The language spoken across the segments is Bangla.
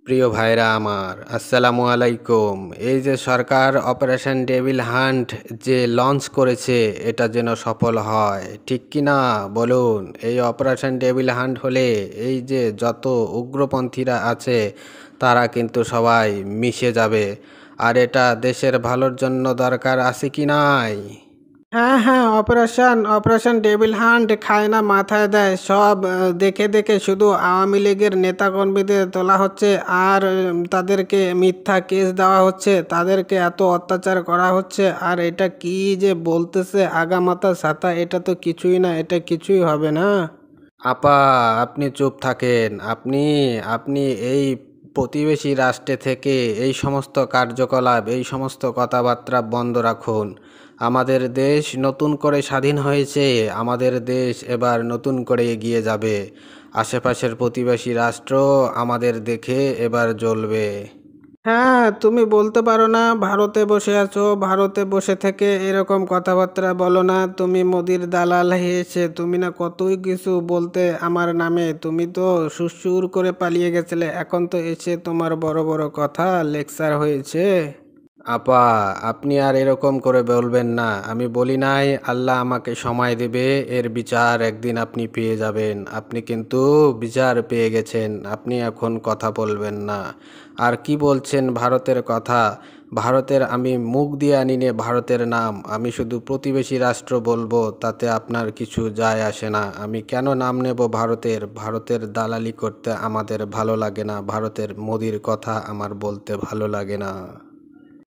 প্রিয় ভাইরা আমার, আসসালামু আলাইকুম। এই যে সরকার অপারেশন ডেভিল হান্ট যে লঞ্চ করেছে, এটা যেন সফল হয়, ঠিক কি না বলুন? এই অপারেশন ডেভিল হান্ট হলে এই যে যত উগ্রপন্থীরা আছে তারা কিন্তু সবাই মিশে যাবে। আর এটা দেশের ভালোর জন্য দরকার আছে কি নাই? হ্যাঁ হ্যাঁ, অপারেশন ডেভিল হান্ট খায় না মাথায় দেয় সব। দেখে দেখে শুধু আওয়ামী লীগের নেতাকর্মীদের তোলা হচ্ছে আর তাদেরকে মিথ্যা কেস দেওয়া হচ্ছে, তাদেরকে এত অত্যাচার করা হচ্ছে। আর এটা কি যে বলতেছে আগামাথা ছাতা, এটা তো কিছুই না, এটা কিছুই হবে না। আপা, আপনি চুপ থাকেন। আপনি আপনি এই প্রতিবেশী রাষ্ট্রে থেকে এই সমস্ত কার্যকলাপ, এই সমস্ত কথাবার্তা বন্ধ রাখুন। আমাদের দেশ নতুন করে স্বাধীন হয়েছে। আমাদের দেশ এবার নতুন করে এগিয়ে যাবে। আশেপাশের প্রতিবেশী রাষ্ট্র আমাদের দেখে এবার জ্বলবে। হ্যাঁ, তুমি বলতে পারো না ভারতে বসে আছো, ভারতে বসে থেকে এরকম কথাবার্তা বলো না। তুমি মোদির দালাল হয়েছে, তুমি না কতই কিছু বলতে আমার নামে। তুমি তো সুসুর করে পালিয়ে গেছিলে, এখন তো এসে তোমার বড় বড় কথা লেকচার হয়েছে। আপা, আপনি আর এরকম করে বলবেন না। আমি বলি নাই আল্লাহ আমাকে সময় দেবে, এর বিচার একদিন আপনি পেয়ে যাবেন। আপনি কিন্তু বিচার পেয়ে গেছেন, আপনি এখন কথা বলবেন না। আর কি বলছেন ভারতের কথা? ভারতের আমি মুখ দিয়ে আনি নে ভারতের নাম, আমি শুধু প্রতিবেশী রাষ্ট্র বলবো, তাতে আপনার কিছু যায় আসে না। আমি কেন নাম নেব ভারতের? ভারতের দালালি করতে আমাদের ভালো লাগে না, ভারতের মোদির কথা আমার বলতে ভালো লাগে না।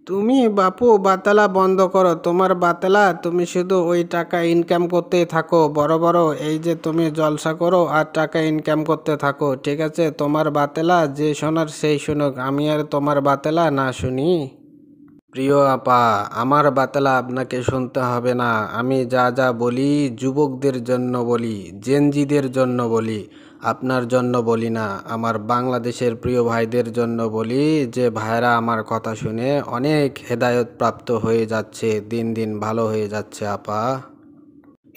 তুমি বাপু বাতালা বন্ধ করো, তোমার বাতালা। তুমি শুধু ওই টাকা ইনকাম করতেই থাকো, বড় বড় এই যে তুমি জলসা করো আর টাকা ইনকাম করতে থাকো, ঠিক আছে? তোমার বাতেলা যে শোনার সেই শুনুক, আমি আর তোমার বাতেলা না শুনি। প্রিয় আপা, আমার বাতলা আপনাকে শুনতে হবে না। আমি যা যা বলি যুবকদের জন্য বলি, জেনজিদের জন্য বলি, আপনার জন্য বলি না। আমার বাংলাদেশের প্রিয় ভাইদের জন্য বলি, যে ভাইরা আমার কথা শুনে অনেক হেদায়েত প্রাপ্ত হয়ে যাচ্ছে, দিন দিন ভালো হয়ে যাচ্ছে আপা।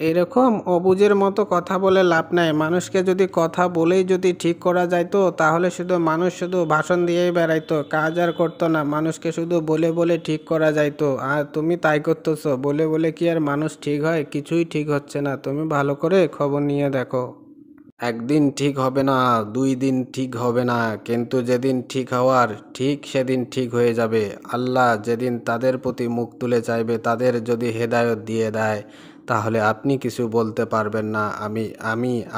এরকম অবুঝের মতো কথা বলে লাভ নাই। মানুষকে যদি কথা বলেই যদি ঠিক করা যাইতো, তাহলে শুধু মানুষ শুধু ভাষণ দিয়েই বেড়াইতো, কাজ আর করতো না। মানুষকে শুধু বলে বলে ঠিক করা যাইতো, আর তুমি তাই করতেছো। বলে বলে কি আর মানুষ ঠিক হয়? কিছুই ঠিক হচ্ছে না। তুমি ভালো করে খবর নিয়ে দেখো। একদিন ঠিক হবে না, 2 দিন ঠিক হবে না, কিন্তু যেদিন ঠিক হওয়ার ঠিক সেদিন ঠিক হয়ে যাবে। আল্লাহ যেদিন তাদের প্রতি মুখ তুলে চাইবে, তাদের যদি হেদায়ত দিয়ে দেয়, তাহলে আপনি কিছু বলতে পারবেন না।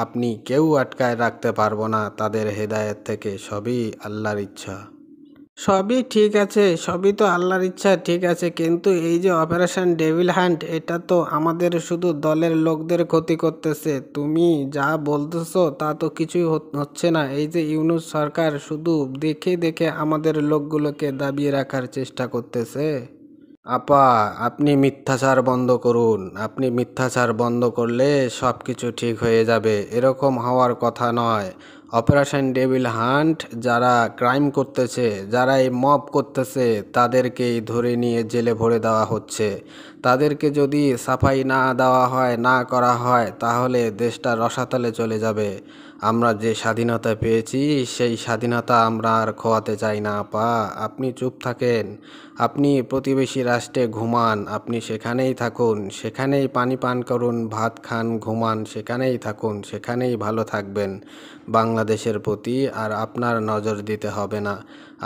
আপনি কেউ আটকায় রাখতে পারবো না তাদের হেদায়েত থেকে। সবই আল্লাহর ইচ্ছা। সবই ঠিক আছে, সবই তো আল্লাহর ইচ্ছা, ঠিক আছে। কিন্তু এই যে অপারেশন ডেভিল হান্ট, এটা তো আমাদের শুধু দলের লোকদের ক্ষতি করতেছে। তুমি যা বলতেছো তা তো কিছুই হচ্ছে না। এই যে ইউনূস সরকার শুধু দেখে দেখে আমাদের লোকগুলোকে দাবিয়ে রাখার চেষ্টা করতেছে। আপা, আপনি মিথ্যাচার বন্ধ করুন। আপনি মিথ্যাচার বন্ধ করলে সব কিছু ঠিক হয়ে যাবে। এরকম হওয়ার কথা নয়। অপারেশন ডেভিল হান্ট যারা ক্রাইম করতেছে, যারা এই মব করতেছে, তাদেরকেই ধরে নিয়ে জেলে ভরে দেওয়া হচ্ছে। তাদেরকে যদি সাফাই না দেওয়া হয়, না করা হয়, তাহলে দেশটা রসাতলে চলে যাবে। আমরা যে স্বাধীনতা পেয়েছি, সেই স্বাধীনতা আমরা আর খোয়াতে চাই না আপা। আপনি চুপ থাকেন। আপনি প্রতিবেশী রাষ্ট্রে ঘুমান, আপনি সেখানেই থাকুন, সেখানেই পানি পান করুন, ভাত খান, ঘুমান, সেখানেই থাকুন, সেখানেই ভালো থাকবেন। বাংলাদেশের প্রতি আর আপনার নজর দিতে হবে না।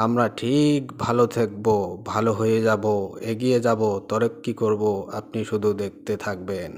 আমরা ঠিক ভালো থাকব, ভালো হয়ে যাব, এগিয়ে যাব, তরক্কি করব, আপনি শুধু দেখতে থাকবেন।